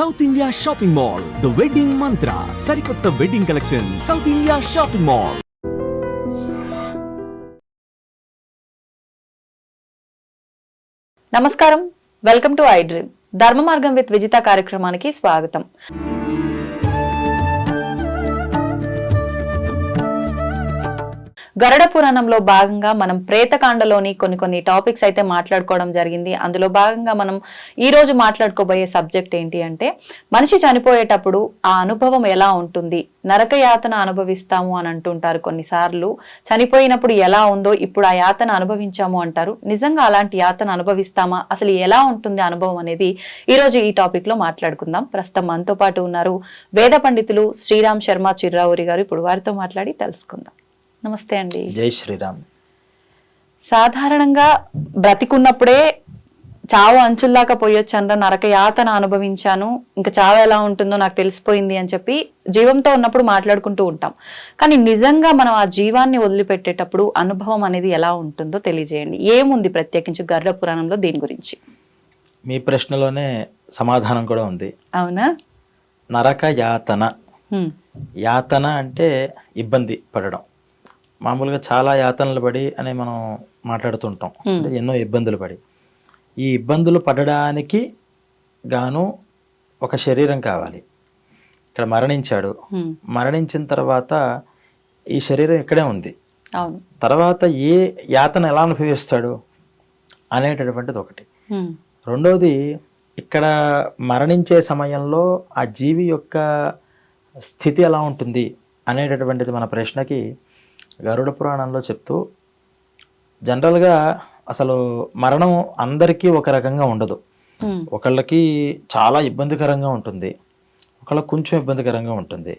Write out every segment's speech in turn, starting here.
South India shopping mall, the wedding మంత్ర, సరికొత్త wedding collection, south India shopping mall. నమస్కారం, welcome to I dream. ధర్మ మార్గం with Vijitha కార్యక్రమానికి స్వాగతం. గరుడ పురాణంలో భాగంగా మనం ప్రేతకాండలోని కొన్ని టాపిక్స్ అయితే మాట్లాడుకోవడం జరిగింది. అందులో భాగంగా మనం ఈ రోజు మాట్లాడుకోబోయే సబ్జెక్ట్ ఏంటి అంటే, మనిషి చనిపోయేటప్పుడు ఆ అనుభవం ఎలా ఉంటుంది, నరక యాతన అనుభవిస్తాము అని అంటుంటారు. కొన్నిసార్లు చనిపోయినప్పుడు ఎలా ఉందో ఇప్పుడు ఆ యాతన అనుభవించాము అంటారు. నిజంగా అలాంటి యాతన అనుభవిస్తామా, అసలు ఎలా ఉంటుంది అనుభవం అనేది ఈ రోజు ఈ టాపిక్ లో మాట్లాడుకుందాం. ప్రస్తుతం మనతో పాటు ఉన్నారు వేద పండితులు శ్రీరామ్ శర్మ చిర్రావూరి గారు. ఇప్పుడు వారితో మాట్లాడి తెలుసుకుందాం. నమస్తే అండి. జై శ్రీరామ్. సాధారణంగా బ్రతికున్నప్పుడే చావు అంచుల్లాగా పోయొచ్చండ్ర, నరక యాతన అనుభవించాను, ఇంకా చావు ఎలా ఉంటుందో నాకు తెలిసిపోయింది అని చెప్పి జీవంతో ఉన్నప్పుడు మాట్లాడుకుంటూ ఉంటాం. కానీ నిజంగా మనం ఆ జీవాన్ని వదిలిపెట్టేటప్పుడు అనుభవం అనేది ఎలా ఉంటుందో తెలియజేయండి. ఏముంది ప్రత్యేకించి గరుడ పురాణంలో దీని గురించి? మీ ప్రశ్నలోనే సమాధానం కూడా ఉంది. అవునా? నరక యాతన. యాతన అంటే ఇబ్బంది పడడం. మామూలుగా చాలా యాతనలు పడి అని మనం మాట్లాడుతుంటాం. అంటే ఎన్నో ఇబ్బందులు పడి, ఈ ఇబ్బందులు పడడానికి గాను ఒక శరీరం కావాలి. ఇక్కడ మరణించాడు, మరణించిన తర్వాత ఈ శరీరం ఇక్కడే ఉంది. తర్వాత ఏ యాతన ఎలా అనుభవిస్తాడు అనేటటువంటిది ఒకటి. రెండోది, ఇక్కడ మరణించే సమయంలో ఆ జీవి యొక్క స్థితి ఎలా ఉంటుంది అనేటటువంటిది మన ప్రశ్నకి గరుడ పురాణంలో చెప్తూ, జనరల్గా అసలు మరణం అందరికీ ఒక రకంగా ఉండదు. ఒకళ్ళకి చాలా ఇబ్బందికరంగా ఉంటుంది, ఒకళ్ళకి కొంచెం ఇబ్బందికరంగా ఉంటుంది,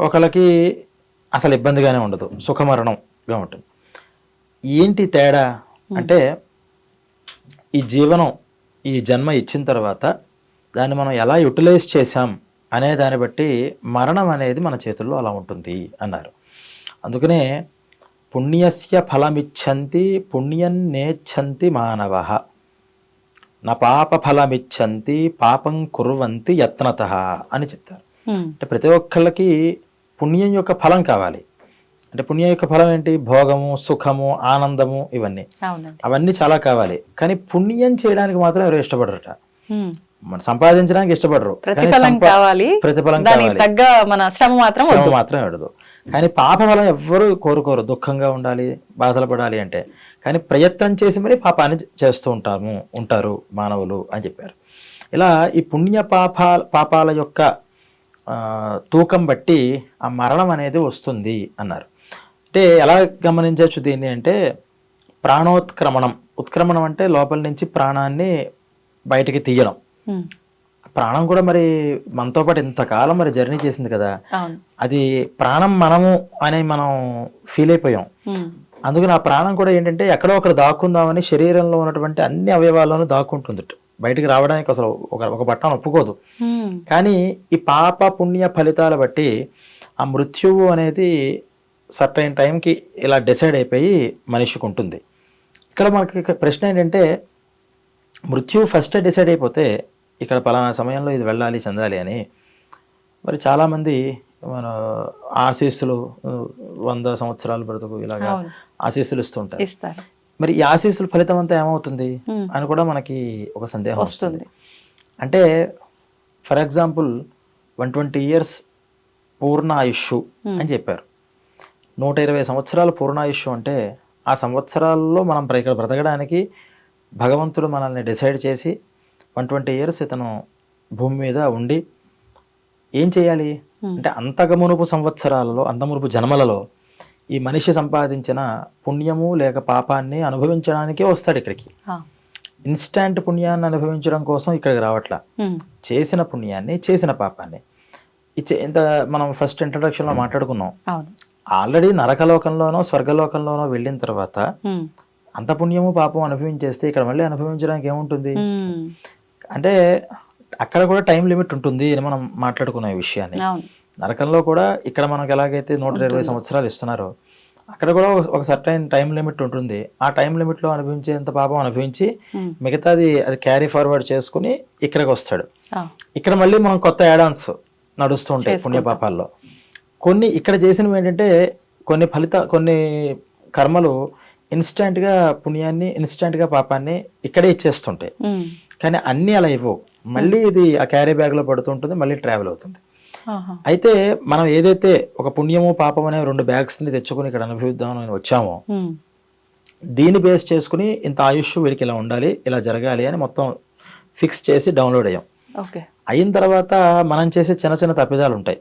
ఒకళ్ళకి అసలు ఇబ్బందిగానే ఉండదు, సుఖమరణంగా ఉంటుంది. ఏంటి తేడా అంటే, ఈ జీవనం, ఈ జన్మ ఇచ్చిన తర్వాత దాన్ని మనం ఎలా యూటిలైజ్ చేసాం అనే దాన్ని బట్టి మరణం అనేది మన చేతుల్లో అలా ఉంటుంది అన్నారు. అందుకనే పుణ్యస్య ఫలమిచ్చంతి పుణ్యం నేచ్చంతి మానవః, నా పాప ఫలమిచ్చంతి పాపం కుర్వంతి యత్నతః అని చెప్తారు. అంటే ప్రతి ఒక్కళ్ళకి పుణ్యం యొక్క ఫలం కావాలి. అంటే పుణ్యం యొక్క ఫలం ఏంటి? భోగము, సుఖము, ఆనందము, ఇవన్నీ అవన్నీ చాలా కావాలి. కానీ పుణ్యం చేయడానికి మాత్రం ఎవరు ఇష్టపడరట. మన సంపాదించడానికి ఇష్టపడరు, ప్రతిఫలం కావాలి, శ్రమ మాత్రం ఎడదు. కానీ పాపఫలం ఎవ్వరూ కోరుకోరు. దుఃఖంగా ఉండాలి, బాధలు పడాలి అంటే. కానీ ప్రయత్నం చేసి మరి పాపాన్ని చేస్తూ ఉంటారు మానవులు అని చెప్పారు. ఇలా ఈ పుణ్య పాపాల యొక్క తూకం బట్టి ఆ మరణం అనేది వస్తుంది అన్నారు. అంటే ఎలా గమనించవచ్చు దీన్ని అంటే, ప్రాణోత్క్రమణం. ఉత్క్రమణం అంటే లోపల నుంచి ప్రాణాన్ని బయటికి తీయడం. ప్రాణం కూడా మరి మనతో పాటు ఇంతకాలం మరి జర్నీ చేసింది కదా, అది ప్రాణం మనము అని మనం ఫీల్ అయిపోయాం. అందుకని ఆ ప్రాణం కూడా ఏంటంటే ఎక్కడో ఒకటి దాక్కుందామని శరీరంలో ఉన్నటువంటి అన్ని అవయవాలను దాక్కుంటుంది. బయటికి రావడానికి అసలు ఒక బట్టను ఒప్పుకోదు. కానీ ఈ పాప పుణ్య ఫలితాల బట్టి ఆ మృత్యువు అనేది సర్టైన్ టైంకి ఇలా డిసైడ్ అయిపోయి మనిషికి ఉంటుంది. ఇక్కడ మనకి ప్రశ్న ఏంటంటే, మృత్యువు ఫస్ట్ డిసైడ్ అయిపోతే ఇక్కడ పలానా సమయంలో ఇది వెళ్ళాలి, చెందాలి అని మరి చాలామంది మన ఆశీస్సులు 100 సంవత్సరాలు బ్రతుకు ఇలాగా ఆశీస్సులు ఇస్తుంటారు. మరి ఈ ఆశీస్సుల ఫలితం అంతా ఏమవుతుంది అని కూడా మనకి ఒక సందేహం వస్తుంది. అంటే ఫర్ ఎగ్జాంపుల్ 120 years పూర్ణ ఆయుష్ అని చెప్పారు. 120 సంవత్సరాలు పూర్ణాయుష్ అంటే ఆ సంవత్సరాల్లో మనం ఇక్కడ బ్రతకడానికి భగవంతుడు మనల్ని డిసైడ్ చేసి 120 years ఇతను భూమి మీద ఉండి ఏం చేయాలి అంటే, అంతమునుపు సంవత్సరాలలో, అంతమునుపు జన్మలలో ఈ మనిషి సంపాదించిన పుణ్యము లేక పాపాన్ని అనుభవించడానికే వస్తాడు ఇక్కడికి. ఇన్స్టాంట్ పుణ్యాన్ని అనుభవించడం కోసం ఇక్కడికి రావట్లా. చేసిన పుణ్యాన్ని, చేసిన పాపాన్ని ఇంత మనం ఫస్ట్ ఇంట్రడక్షన్ లో మాట్లాడుకున్నాం. ఆల్రెడీ నరకలోకంలోనో స్వర్గలోకంలోనో వెళ్ళిన తర్వాత అంత పుణ్యము పాపం అనుభవించేస్తే ఇక్కడ మళ్ళీ అనుభవించడానికి ఏముంటుంది అంటే, అక్కడ కూడా టైం లిమిట్ ఉంటుంది అని మనం మాట్లాడుకున్న ఈ విషయాన్ని. నరకంలో కూడా ఇక్కడ మనకు ఎలాగైతే 120 సంవత్సరాలు ఇస్తున్నారో అక్కడ కూడా ఒక సర్టైన్ టైం లిమిట్ ఉంటుంది. ఆ టైం లిమిట్ లో అనుభవించేంత పాపం అనుభవించి మిగతాది అది క్యారీ ఫార్వర్డ్ చేసుకుని ఇక్కడికి వస్తాడు. ఇక్కడ మళ్ళీ మనం కొత్త యాడాన్స్ నడుస్తూ ఉంటాయి పుణ్యపాపాల్లో. కొన్ని ఇక్కడ చేసినవి ఏంటంటే కొన్ని కర్మలు ఇన్స్టెంట్గా పుణ్యాన్ని ఇన్స్టెంట్గా పాపాన్ని ఇక్కడే ఇచ్చేస్తుంటాయి. కానీ అన్నీ అలా ఇవ్వవు, మళ్ళీ ఇది ఆ క్యారీ బ్యాగ్లో పడుతుంటుంది, మళ్ళీ ట్రావెల్ అవుతుంది. అయితే మనం ఏదైతే ఒక పుణ్యము పాపం అనే 2 బ్యాగ్స్ని తెచ్చుకుని ఇక్కడ అనుభవిద్దామని వచ్చామో, దీన్ని బేస్ చేసుకుని ఇంత ఆయుష్ వీడికి ఇలా ఉండాలి, ఇలా జరగాలి అని మొత్తం ఫిక్స్ చేసి డౌన్లోడ్ అయ్యాం. అయిన తర్వాత మనం చేసే చిన్న చిన్న తప్పిదాలు ఉంటాయి,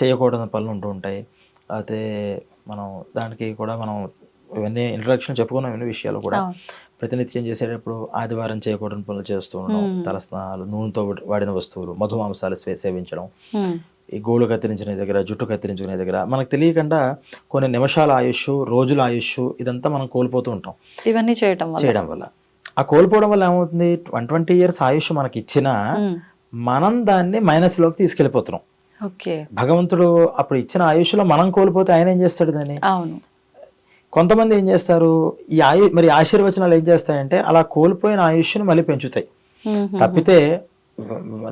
చేయకూడని పనులు ఉంటూ ఉంటాయి. అయితే మనం దానికి కూడా మనం ఇవన్నీ ఇంట్రడక్షన్ చెప్పుకున్నాం. ఇవన్నీ విషయాలు కూడా ప్రతినిత్యం చేసేటప్పుడు ఆదివారం చేయకూడని పనులు చేస్తూ ఉండడం, తలస్నానాలు, నూనెతో వాడిన వస్తువులు, మధుమాంసాలు సేవించడం, ఈ గోళ్ళు కత్తిరించిన దగ్గర, జుట్టు కత్తిరించుకునే దగ్గర మనకు తెలియకుండా కొన్ని నిమిషాల ఆయుష్, రోజుల ఆయుష్ ఇదంతా మనం కోల్పోతూ ఉంటాం ఇవన్నీ చేయడం వల్ల. ఆ కోల్పోవడం వల్ల ఏమవుతుంది, 120 years ఆయుష్ మనకి ఇచ్చినా మనం దాన్ని మైనస్లోకి తీసుకెళ్ళిపోతున్నాం. భగవంతుడు అప్పుడు ఇచ్చిన ఆయుష్లో మనం కోల్పోతే ఆయన ఏం చేస్తాడు దాన్ని? కొంతమంది ఏం చేస్తారు, ఈ మరి ఆశీర్వచనాలు ఏం చేస్తాయంటే అలా కోల్పోయిన ఆయుష్ని మళ్ళీ పెంచుతాయి. తప్పితే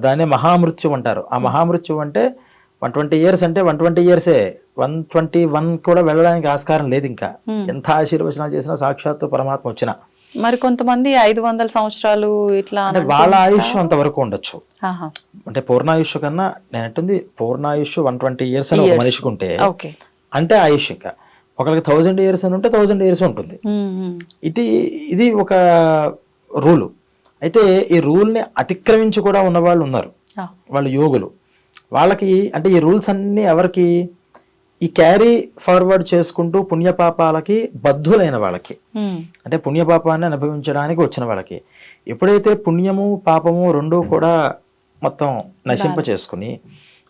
దాన్ని మహామృత్యు అంటారు. ఆ మహామృత్యు అంటే 120 years అంటే 120 years, 121 కూడా వెళ్ళడానికి ఆస్కారం లేదు. ఇంకా ఎంత ఆశీర్వచనాలు చేసినా సాక్షాత్తు పరమాత్మ వచ్చినా. మరి కొంతమంది 500 సంవత్సరాలు ఇట్లా వాళ్ళ ఆయుష్ అంతవరకు ఉండొచ్చు. అంటే పూర్ణాయుష్ కన్నా నేను అంటుంది పూర్ణాయుష్ 120 years అని ఒక మనిషికి ఉంటే అంటే ఆయుష్, ఇంకా ఒకరికి 1000 years అని ఉంటే 1000 years ఉంటుంది. ఇది ఒక రూలు. అయితే ఈ రూల్ని అతిక్రమించి కూడా ఉన్న వాళ్ళు ఉన్నారు, వాళ్ళు యోగులు. వాళ్ళకి అంటే ఈ రూల్స్ అన్నీ ఎవరికి, ఈ క్యారీ ఫార్వర్డ్ చేసుకుంటూ పుణ్యపాపాలకి బద్ధులైన వాళ్ళకి, అంటే పుణ్యపాపాన్ని అనుభవించడానికి వచ్చిన వాళ్ళకి. ఎప్పుడైతే పుణ్యము పాపము రెండూ కూడా మొత్తం నశింప చేసుకుని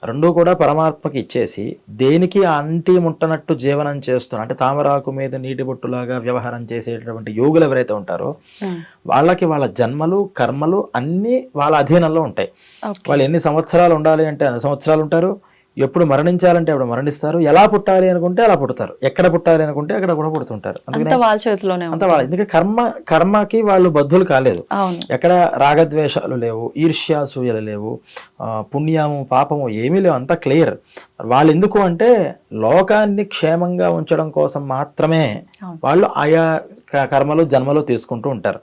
రెండూ కూడా పరమాత్మకి ఇచ్చేసి దేనికి అంటి ముట్టనట్టు జీవనం చేస్తున్నారు, అంటే తామరాకు మీద నీటి బొట్టులాగా వ్యవహారం చేసేటటువంటి యోగులు ఎవరైతే ఉంటారో వాళ్ళకి వాళ్ళ జన్మలు కర్మలు అన్నీ వాళ్ళ అధీనంలో ఉంటాయి. వాళ్ళు ఎన్ని సంవత్సరాలు ఉండాలి అంటే అన్ని సంవత్సరాలు ఉంటారు, ఎప్పుడు మరణించాలంటే అప్పుడు మరణిస్తారు, ఎలా పుట్టాలి అనుకుంటే అలా పుడతారు, ఎక్కడ పుట్టాలి అనుకుంటే అక్కడ కూడా పుడుతుంటారు. అందుకని వాళ్ళ చేతిలోనే అంత వాళ్ళ, ఎందుకంటే కర్మకి వాళ్ళు బద్ధులు కాలేదు. ఎక్కడ రాగద్వేషాలు లేవు, ఈర్ష్యాసూయలు లేవు, పుణ్యము పాపము ఏమీ లేవు, అంతా క్లియర్. వాళ్ళు ఎందుకు అంటే లోకాన్ని క్షేమంగా ఉంచడం కోసం మాత్రమే వాళ్ళు ఆయా కర్మలు జన్మలు తీసుకుంటూ ఉంటారు.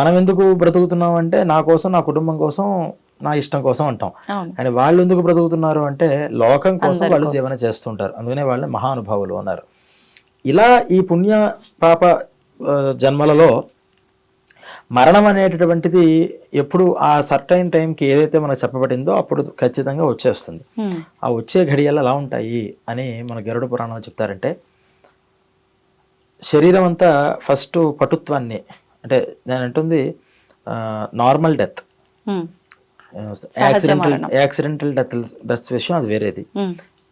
మనం ఎందుకు బ్రతుకుతున్నాం అంటే నా కోసం, నా కుటుంబం కోసం, నా ఇష్టం కోసం అంటాం. కానీ వాళ్ళు ఎందుకు బ్రతుకుతున్నారు అంటే లోకం కోసం వాళ్ళు జీవన చేస్తుంటారు. అందుకనే వాళ్ళని మహానుభావులు అన్నారు. ఇలా ఈ పుణ్య పాప జన్మలలో మరణం అనేటటువంటిది ఎప్పుడు ఆ సర్టైన్ టైంకి ఏదైతే మనకు చెప్పబడిందో అప్పుడు ఖచ్చితంగా వచ్చేస్తుంది. ఆ వచ్చే ఘడియలు ఎలా ఉంటాయి అని మన గరుడ పురాణంలో చెప్తారంటే, శరీరం అంతా ఫస్ట్ పటుత్వాన్ని, అంటే నేను అంటుంది నార్మల్ డెత్, యాక్సిడెంటల్ డెత్ విషయం అది వేరేది.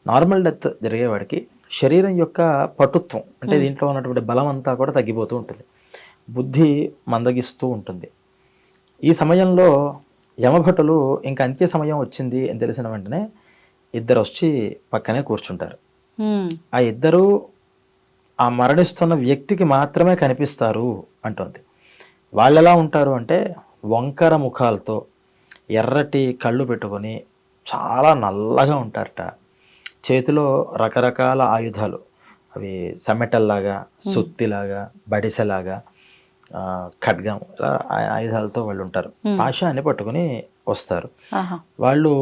నార్మల్ డెత్ జరిగేవాడికి శరీరం యొక్క పటుత్వం, అంటే దీంట్లో ఉన్నటువంటి బలం అంతా కూడా తగ్గిపోతూ ఉంటుంది, బుద్ధి మందగిస్తూ ఉంటుంది. ఈ సమయంలో యమభటులు ఇంకా అంత్య సమయం వచ్చింది అని తెలిసిన వెంటనే ఇద్దరు వచ్చి పక్కనే కూర్చుంటారు. ఆ ఇద్దరు ఆ మరణిస్తున్న వ్యక్తికి మాత్రమే కనిపిస్తారు అంటుంది. వాళ్ళు ఎలా ఉంటారు అంటే వంకర ముఖాలతో ఎర్రటి కళ్ళు పెట్టుకొని చాలా నల్లగా ఉంటారట. చేతిలో రకరకాల ఆయుధాలు, అవి సమెటల్లాగా, సుత్తిలాగా, బడిసెలాగా, ఖడ్గం, ఆయుధాలతో వాళ్ళు ఉంటారు. పాశాన్ని పట్టుకుని వస్తారు. వాళ్ళు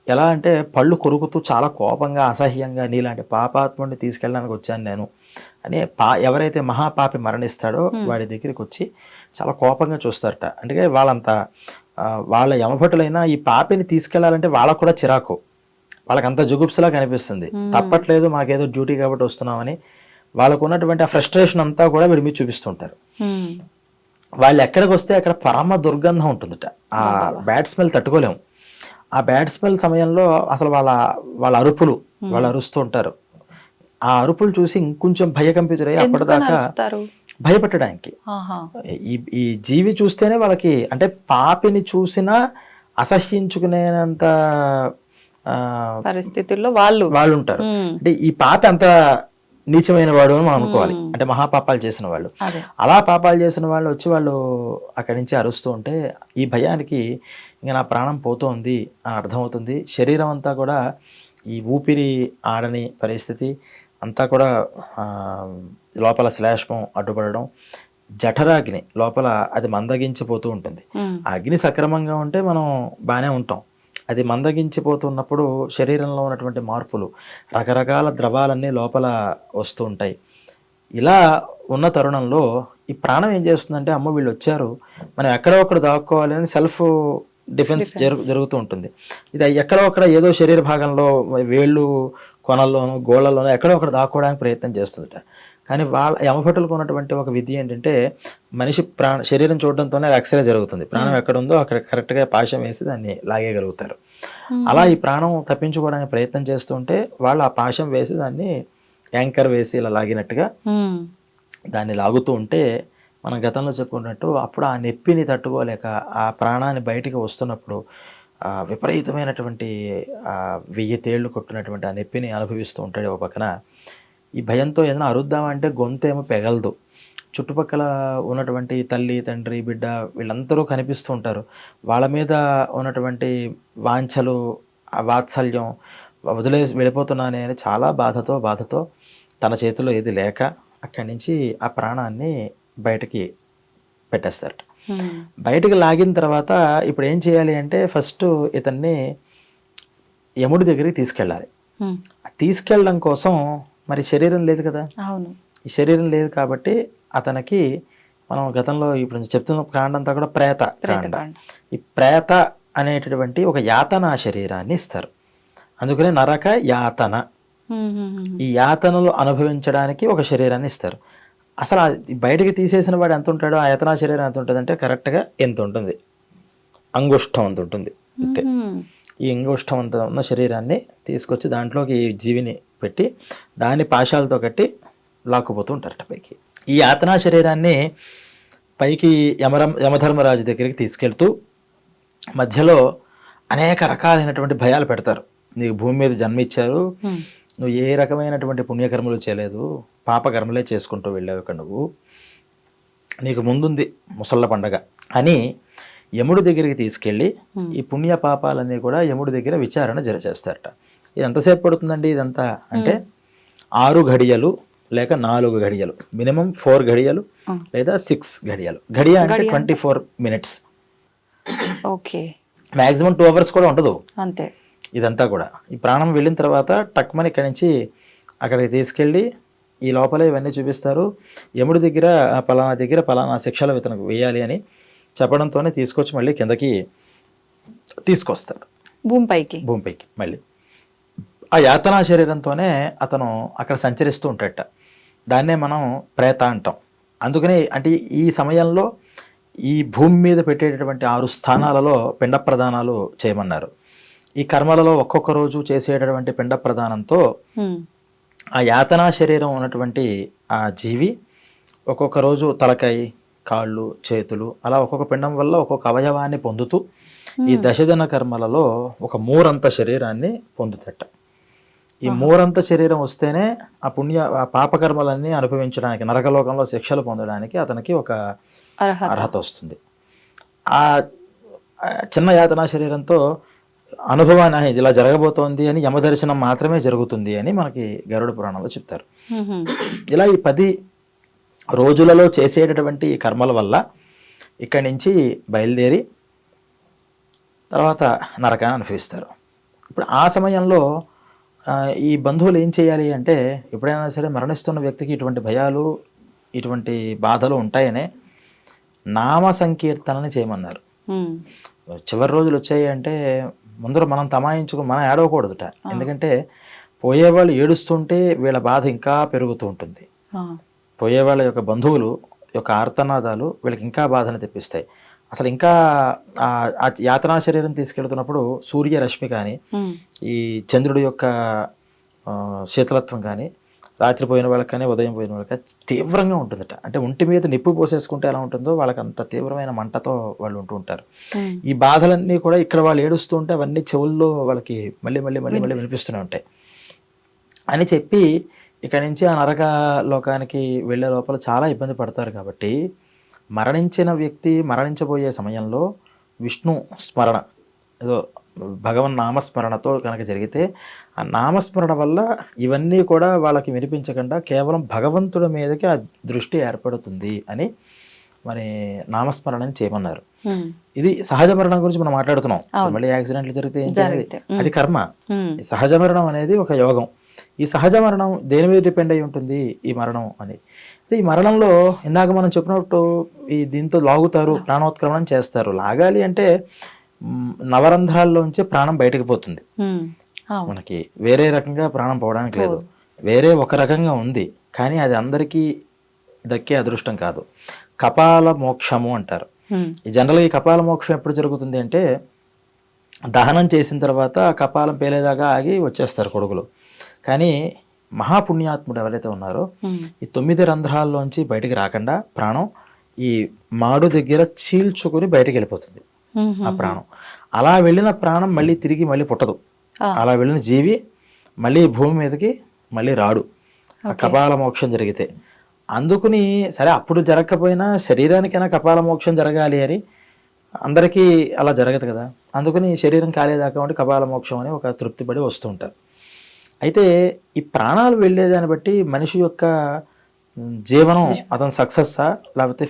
ఎలా అంటే పళ్ళు కొరుకుతూ చాలా కోపంగా అసహ్యంగా నీలాంటి పాపాత్ముడిని తీసుకెళ్ళడానికి వచ్చాను నేను అని ఎవరైతే మహాపాపి మరణిస్తాడో వాడి దగ్గరికి వచ్చి చాలా కోపంగా చూస్తారట. అంటే వాళ్ళ యమభటులైనా ఈ పాపిని తీసుకెళ్లాలంటే వాళ్ళకు కూడా చిరాకు, వాళ్ళకి అంత జుగుప్సలా కనిపిస్తుంది. తప్పట్లేదు, మాకేదో డ్యూటీ కాబట్టి వస్తున్నామని వాళ్ళకు ఉన్నటువంటి ఆ ఫ్రస్ట్రేషన్ అంతా కూడా వీడి మీద చూపిస్తుంటారు. వాళ్ళు ఎక్కడికి వస్తే అక్కడ పరమ దుర్గంధం ఉంటుందట. ఆ బ్యాడ్ స్మెల్ తట్టుకోలేము. ఆ బ్యాడ్ స్మెల్ సమయంలో అసలు వాళ్ళ అరుపులు, వాళ్ళు అరుస్తూ ఉంటారు. ఆ అరుపులు చూసి ఇంకొంచెం భయకంపితులై అప్పటిదాకా భయపెట్టడానికి, ఈ జీవి చూస్తేనే వాళ్ళకి, అంటే పాపిని చూసినా అసహ్యించుకునేంత పరిస్థితుల్లో వాళ్ళు ఉంటారు. అంటే ఈ పాపి అంత నీచమైన వాడు అని మనం అనుకోవాలి, అంటే మహాపాపాలు చేసిన వాళ్ళు. అదే అలా పాపాలు చేసిన వాళ్ళు వచ్చి వాళ్ళు అక్కడి నుంచి అరుస్తూ ఉంటే ఈ భయానికి ఇంకా నా ప్రాణం పోతోంది అని అర్థమవుతుంది. శరీరం అంతా కూడా ఈ ఊపిరి ఆడని పరిస్థితి అంతా కూడా లోపల శ్లేష్మం అడ్డుపడడం, జఠరాగ్ని లోపల అది మందగించిపోతూ ఉంటుంది. ఆ అగ్ని సక్రమంగా ఉంటే మనం బాగానే ఉంటాం. అది మందగించిపోతున్నప్పుడు శరీరంలో ఉన్నటువంటి మార్పులు, రకరకాల ద్రవాలన్నీ లోపల వస్తూ ఉంటాయి. ఇలా ఉన్న తరుణంలో ఈ ప్రాణం ఏం చేస్తుందంటే, అమ్మ వీళ్ళు వచ్చారు, మనం ఎక్కడో ఒకటి దాక్కోవాలి అని సెల్ఫ్ డిఫెన్స్ జరుగుతూ ఉంటుంది. ఇది ఎక్కడో అక్కడ ఏదో శరీర భాగంలో వేళ్ళు కొనల్లోనూ గోళ్ళలోనూ ఎక్కడో ఒకటి దాక్కోవడానికి ప్రయత్నం చేస్తుందట. కానీ వాళ్ళ యమభటులకు ఉన్నటువంటి ఒక విద్య ఏంటంటే, మనిషి శరీరం చూడడంతోనే ఎక్స్రే జరుగుతుంది, ప్రాణం ఎక్కడ ఉందో అక్కడ కరెక్ట్గా పాశం వేసి దాన్ని లాగేయగలుగుతారు. అలా ఈ ప్రాణం తప్పించుకోవడానికి ప్రయత్నం చేస్తుంటే వాళ్ళు ఆ పాశం వేసి దాన్ని యాంకర్ వేసి ఇలా లాగినట్టుగా దాన్ని లాగుతూ ఉంటే, మనం గతంలో చెప్పుకున్నట్టు అప్పుడు ఆ నొప్పిని తట్టుకోలేక ఆ ప్రాణాన్ని బయటికి వస్తున్నప్పుడు విపరీతమైనటువంటి 1000 తేళ్లు కొట్టినటువంటి ఆ నొప్పిని అనుభవిస్తూ ఉంటాడు. ఒక పక్కన ఈ భయంతో ఏదైనా అరుద్దామంటే గొంతేమో పెగలదు. చుట్టుపక్కల ఉన్నటువంటి తల్లి, తండ్రి, బిడ్డ వీళ్ళందరూ కనిపిస్తూ ఉంటారు. వాళ్ళ మీద ఉన్నటువంటి వాంఛలు, ఆ వాత్సల్యం, వదిలేసి వెళ్ళిపోతున్నానే అని చాలా బాధతో తన చేతిలో ఏది లేక అక్కడి నుంచి ఆ ప్రాణాన్ని బయటకి పెట్టేస్తారట. బయటకు లాగిన తర్వాత ఇప్పుడు ఏం చేయాలి అంటే, ఫస్ట్ ఇతన్ని యముడి దగ్గరికి తీసుకెళ్ళాలి. తీసుకెళ్ళడం కోసం మరి శరీరం లేదు కదా, ఈ శరీరం లేదు కాబట్టి అతనికి మనం గతంలో ఇప్పుడు చెప్తున్న కాండ అంతా కూడా ప్రేత కాండ. ఈ ప్రేత అనేటటువంటి ఒక యాతన శరీరాన్ని ఇస్తారు. అందుకనే నరక యాతన, ఈ యాతనలు అనుభవించడానికి ఒక శరీరాన్ని ఇస్తారు. అసలు బయటకి తీసేసిన వాడు ఎంత ఉంటాడో, ఆ యాతనా శరీరం ఎంత ఉంటుంది అంటే కరెక్ట్గా ఎంత ఉంటుంది, అంగుష్టం అంత ఉంటుంది అంతే. ఈ అంగుష్టం అంత ఉన్న శరీరాన్ని తీసుకొచ్చి దాంట్లోకి ఈ జీవిని పెట్టి దాన్ని పాశాలతో కట్టి లాక్కుపోతూ ఉంటారట పైకి. ఈ యాతనా శరీరాన్ని పైకి యమధర్మరాజు దగ్గరికి తీసుకెళ్తూ మధ్యలో అనేక రకాలైనటువంటి భయాలు పెడతారు. నీకు భూమి మీద జన్మిచ్చారు, నువ్వు ఏ రకమైనటువంటి పుణ్యకర్మలు చేయలేదు, పాపకర్మలే చేసుకుంటూ వెళ్ళావు ఇక్కడ, నువ్వు నీకు ముందుంది ముసళ్ళ పండగ అని యముడి దగ్గరికి తీసుకెళ్ళి ఈ పుణ్య పాపాలన్నీ కూడా యముడి దగ్గర విచారణ చేస్తారట. ఇది ఎంతసేపు పడుతుందండి ఇదంతా అంటే 6 గడియలు లేక 4 గడియలు, మినిమం 4 గడియలు లేదా 6 గడియలు. గడియ అంటే 24 minutes, ఓకే, మ్యాక్సిమం 2 hours కూడా ఉండదు అంతే. ఇదంతా కూడా ఈ ప్రాణం వెళ్ళిన తర్వాత టక్మని ఇక్కడి నుంచి అక్కడికి తీసుకెళ్ళి ఈ లోపల ఇవన్నీ చూపిస్తారు. యముడి దగ్గర పలానా శిక్షలు ఇతనికి వేయాలి అని చెప్పడంతోనే తీసుకొచ్చి మళ్ళీ కిందకి తీసుకొస్తాడు, భూమిపైకి. మళ్ళీ ఆ యాతనా శరీరంతోనే అతను అక్కడ సంచరిస్తూ ఉంటాడట. దాన్నే మనం ప్రేత అంటాం. అందుకని అంటే ఈ సమయంలో ఈ భూమి మీద పెట్టేటటువంటి 6 స్థానాలలో పిండ ప్రదానాలు చేయమన్నారు. ఈ కర్మలలో ఒక్కొక్క రోజు చేసేటటువంటి పిండ ప్రదానంతో ఆ యాతనా శరీరం ఉన్నటువంటి ఆ జీవి ఒక్కొక్క రోజు తలకాయ, కాళ్ళు, చేతులు అలా ఒక్కొక్క పిండం వల్ల ఒక్కొక్క అవయవాన్ని పొందుతూ ఈ దశదిన కర్మలలో ఒక 3 శరీరాన్ని పొందుతట. ఈ 3 శరీరం వస్తేనే ఆ పాపకర్మలన్నీ అనుభవించడానికి, నరకలోకంలో శిక్షలు పొందడానికి అతనికి ఒక అర్హత వస్తుంది. ఆ చిన్న యాతనా శరీరంతో అనుభవాన్ని ఇలా జరగబోతోంది అని యమదర్శనం మాత్రమే జరుగుతుంది అని మనకి గరుడ పురాణంలో చెప్తారు. ఇలా ఈ 10 రోజులలో చేసేటటువంటి ఈ కర్మల వల్ల ఇక్కడి నుంచి బయలుదేరి తర్వాత నరకాన్ని అనుభవిస్తారు. ఇప్పుడు ఆ సమయంలో ఈ బంధువులు ఏం చేయాలి అంటే, ఎప్పుడైనా సరే మరణిస్తున్న వ్యక్తికి ఇటువంటి భయాలు, ఇటువంటి బాధలు ఉంటాయనే నామ సంకీర్తనని చేయమన్నారు. చివరి రోజులు వచ్చాయి అంటే ముందర మనం మనం ఏడవకూడదుట. ఎందుకంటే పోయేవాళ్ళు ఏడుస్తుంటే వీళ్ళ బాధ ఇంకా పెరుగుతూ ఉంటుంది. పోయేవాళ్ళ యొక్క బంధువులు యొక్క ఆర్తనాదాలు వీళ్ళకి ఇంకా బాధను తెప్పిస్తాయి. అసలు ఇంకా ఆ యాతనా శరీరం తీసుకెళ్తున్నప్పుడు సూర్యరశ్మి కానీ, ఈ చంద్రుడి యొక్క శీతలత్వం కానీ రాత్రి పోయిన వాళ్ళకి కానీ ఉదయం పోయిన వాళ్ళకి తీవ్రంగా ఉంటుందట. అంటే ఒంటి మీద నిప్పు పోసేసుకుంటే ఎలా ఉంటుందో వాళ్ళకి అంత తీవ్రమైన మంటతో వాళ్ళు ఉంటూ ఉంటారు. ఈ బాధలన్నీ కూడా ఇక్కడ వాళ్ళు ఏడుస్తూ ఉంటే అవన్నీ చెవుల్లో వాళ్ళకి మళ్ళీ మళ్ళీ మళ్ళీ మళ్ళీ వినిపిస్తూనే ఉంటాయి అని చెప్పి ఇక నుంచి ఆ నరక లోకానికి వెళ్ళే లోపల చాలా ఇబ్బంది పడతారు. కాబట్టి మరణించిన వ్యక్తి మరణించబోయే సమయంలో విష్ణు స్మరణ, ఏదో భగవన్ నామస్మరణతో కనుక జరిగితే ఆ నామస్మరణ వల్ల ఇవన్నీ కూడా వాళ్ళకి వినిపించకుండా కేవలం భగవంతుడి మీదకి ఆ దృష్టి ఏర్పడుతుంది అని మరి నామస్మరణని చేయమన్నారు. ఇది సహజ మరణం గురించి మనం మాట్లాడుతున్నాం. మళ్ళీ యాక్సిడెంట్లు జరిగితే ఏం చేయాలి? అది కర్మ. సహజ మరణం అనేది ఒక యోగం. ఈ సహజ మరణం దేని మీద డిపెండ్ అయి ఉంటుంది ఈ మరణం అని? ఈ మరణంలో ఇందాక మనం చెప్పినట్టు ఈ దీంతో లాగుతారు, ప్రాణోత్క్రమణం చేస్తారు. లాగాలి అంటే నవరంధ్రాల్లోంచి ప్రాణం బయటకు పోతుంది. మనకి వేరే రకంగా ప్రాణం పోవడానికి లేదు. వేరే ఒక రకంగా ఉంది, కానీ అది అందరికీ దక్కే అదృష్టం కాదు. కపాల మోక్షము అంటారు. జనరల్గా ఈ కపాల మోక్షం ఎప్పుడు జరుగుతుంది అంటే దహనం చేసిన తర్వాత కపాలం పేలేదాకా ఆగి వచ్చేస్తారు కొడుకులు. కానీ మహాపుణ్యాత్ముడు ఎవరైతే ఉన్నారో ఈ 9 రంధ్రాల్లోంచి బయటికి రాకుండా ప్రాణం ఈ మాడు దగ్గర చీల్చుకుని బయటికి వెళ్ళిపోతుంది ఆ ప్రాణం. అలా వెళ్ళిన ప్రాణం మళ్ళీ తిరిగి మళ్ళీ పుట్టదు. అలా వెళ్ళిన జీవి మళ్ళీ భూమి మీదకి మళ్ళీ రాడు ఆ కపాల మోక్షం జరిగితే. అందుకుని సరే అప్పుడు జరగకపోయినా శరీరానికైనా కపాల మోక్షం జరగాలి అని అందరికీ అలా జరగదు కదా. అందుకని శరీరం కాలేదాకా ఉండి కపాల మోక్షం అని ఒక తృప్తిపడి వస్తూ ఉంటారు. అయితే ఈ ప్రాణాలు వెళ్ళేదాన్ని బట్టి మనిషి యొక్క జీవనం అతను సక్సెస్సా లేకపోతే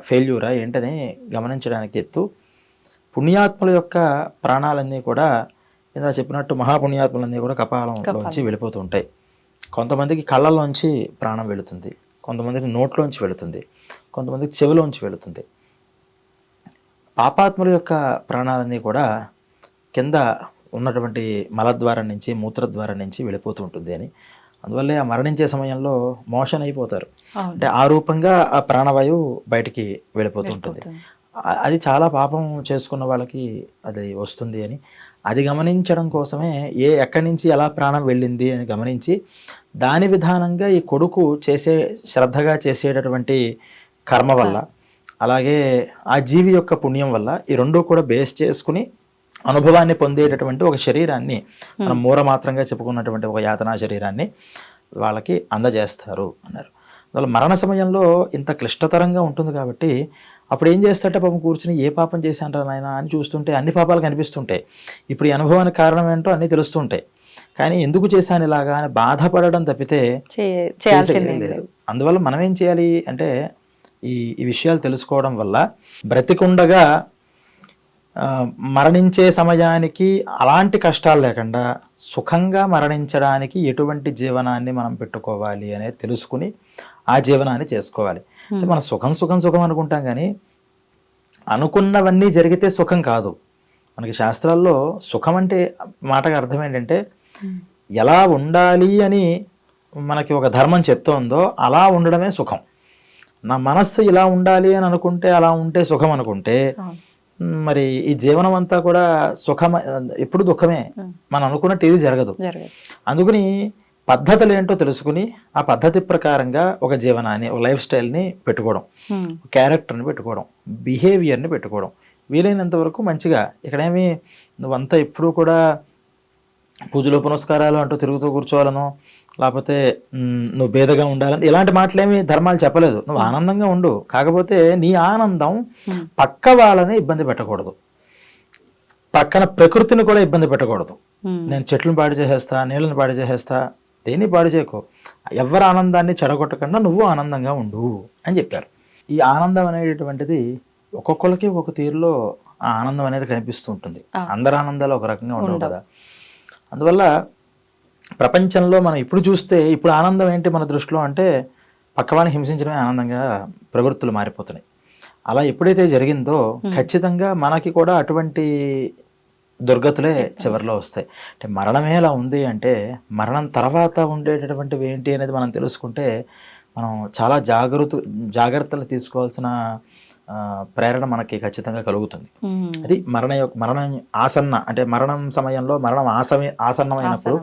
ఫెయిల్యూరా ఏంటని గమనించడానికి ఎత్తు పుణ్యాత్ముల యొక్క ప్రాణాలన్నీ కూడా ఇలా చెప్పినట్టు మహాపుణ్యాత్ములన్నీ కూడా కపాలంలోంచి వెళ్ళిపోతూ ఉంటాయి. కొంతమందికి కళ్ళల్లోంచి ప్రాణం వెళుతుంది, కొంతమందికి నోట్లోంచి వెళుతుంది, కొంతమందికి చెవిలోంచి వెళుతుంది. పాపాత్ముల యొక్క ప్రాణాలన్నీ కూడా కింద ఉన్నటువంటి మలద్వారం నుంచి మూత్రద్వారం నుంచి వెళ్ళిపోతూ ఉంటుంది అని. అందువల్లే ఆ మరణించే సమయంలో మోషన్ అయిపోతారు. అంటే ఆ రూపంగా ఆ ప్రాణవాయువు బయటికి వెళ్ళిపోతుంటుంది. అది చాలా పాపం చేసుకున్న వాళ్ళకి అది వస్తుంది అని అది గమనించడం కోసమే ఎక్కడి నుంచి ఎలా ప్రాణం వెళ్ళింది అని గమనించి దాని విధానంగా ఈ కొడుకు శ్రద్ధగా చేసేటటువంటి కర్మ వల్ల అలాగే ఆ జీవి యొక్క పుణ్యం వల్ల ఈ రెండు కూడా బేస్ చేసుకుని అనుభవాన్ని పొందేటటువంటి ఒక శరీరాన్ని మనం మూరమాత్రంగా చెప్పుకున్నటువంటి ఒక యాతనా శరీరాన్ని వాళ్ళకి అందజేస్తారు అన్నారు. అందువల్ల మరణ సమయంలో ఇంత క్లిష్టతరంగా ఉంటుంది కాబట్టి అప్పుడు ఏం చేస్తారంటే పాపం కూర్చుని ఏ పాపం చేశాంటారు నాయన అని చూస్తుంటే అన్ని పాపాలు కనిపిస్తుంటాయి. ఇప్పుడు ఈ అనుభవానికి కారణం ఏంటో అన్నీ తెలుస్తుంటాయి. కానీ ఎందుకు చేశాను ఇలాగా అని బాధపడడం తప్పితే లేదు. అందువల్ల మనం ఏం చేయాలి అంటే ఈ విషయాలు తెలుసుకోవడం వల్ల బ్రతికుండగా మరణించే సమయానికి అలాంటి కష్టాలు లేకుండా సుఖంగా మరణించడానికి ఎటువంటి జీవనాన్ని మనం పెట్టుకోవాలి అనేది తెలుసుకుని ఆ జీవనాన్ని చేసుకోవాలి. అంటే మనం సుఖం అనుకుంటాం, కానీ అనుకున్నవన్నీ జరిగితే సుఖం కాదు. మనకి శాస్త్రాల్లో సుఖం అంటే మాటకు అర్థం ఏంటంటే ఎలా ఉండాలి అని మనకి ఒక ధర్మం చెప్తోందో అలా ఉండడమే సుఖం. నా మనస్సు ఇలా ఉండాలి అని అనుకుంటే అలా ఉంటే సుఖం అనుకుంటే మరి ఈ జీవనం అంతా కూడా ఎప్పుడు దుఃఖమే. మనం అనుకున్నట్టు ఏది జరగదు. అందుకని పద్ధతులు ఏంటో తెలుసుకుని ఆ పద్ధతి ప్రకారంగా ఒక జీవనాన్ని, ఒక లైఫ్ స్టైల్ని పెట్టుకోవడం, క్యారెక్టర్ని పెట్టుకోవడం, బిహేవియర్ని పెట్టుకోవడం వీలైనంత వరకు మంచిగా. ఇక్కడేమి నువ్వంతా ఎప్పుడు కూడా పూజలు పునస్కారాలు అంటూ తిరుగుతూ కూర్చోవాలను, లేకపోతే నువ్వు భేదగా ఉండాలని ఇలాంటి మాటలేమి ధర్మాలు చెప్పలేదు. నువ్వు ఆనందంగా ఉండు, కాకపోతే నీ ఆనందం పక్క వాళ్ళని ఇబ్బంది పెట్టకూడదు, పక్కన ప్రకృతిని కూడా ఇబ్బంది పెట్టకూడదు. నేను చెట్లను పాడు చేసేస్తా, నీళ్ళని పాడు చేసేస్తా, దేన్ని పాడు చేయకు, ఎవరి ఆనందాన్ని చెడగొట్టకుండా నువ్వు ఆనందంగా ఉండు అని చెప్పారు. ఈ ఆనందం అనేటటువంటిది ఒక్కొక్కరికి ఒక్కొక్క తీరులో ఆ ఆనందం అనేది కనిపిస్తూ ఉంటుంది. అందరి ఆనందాలు ఒక రకంగా ఉండవు కదా. అందువల్ల ప్రపంచంలో మనం ఇప్పుడు చూస్తే ఇప్పుడు ఆనందం ఏంటి మన దృష్టిలో అంటే పక్కవాడిని హింసించడమే ఆనందంగా ప్రవృత్తులు మారిపోతున్నాయి. అలా ఎప్పుడైతే జరిగిందో ఖచ్చితంగా మనకి కూడా అటువంటి దుర్గతులే చివరిలో వస్తాయి. అంటే మరణమే ఎలా ఉంది అంటే మరణం తర్వాత ఉండేటటువంటివి ఏంటి అనేది మనం తెలుసుకుంటే మనం చాలా జాగ్రత్తలు తీసుకోవాల్సిన ప్రేరణ మనకి ఖచ్చితంగా కలుగుతుంది. అది మరణం ఆసన్న, అంటే మరణం సమయంలో మరణం ఆసన్నమైనప్పుడు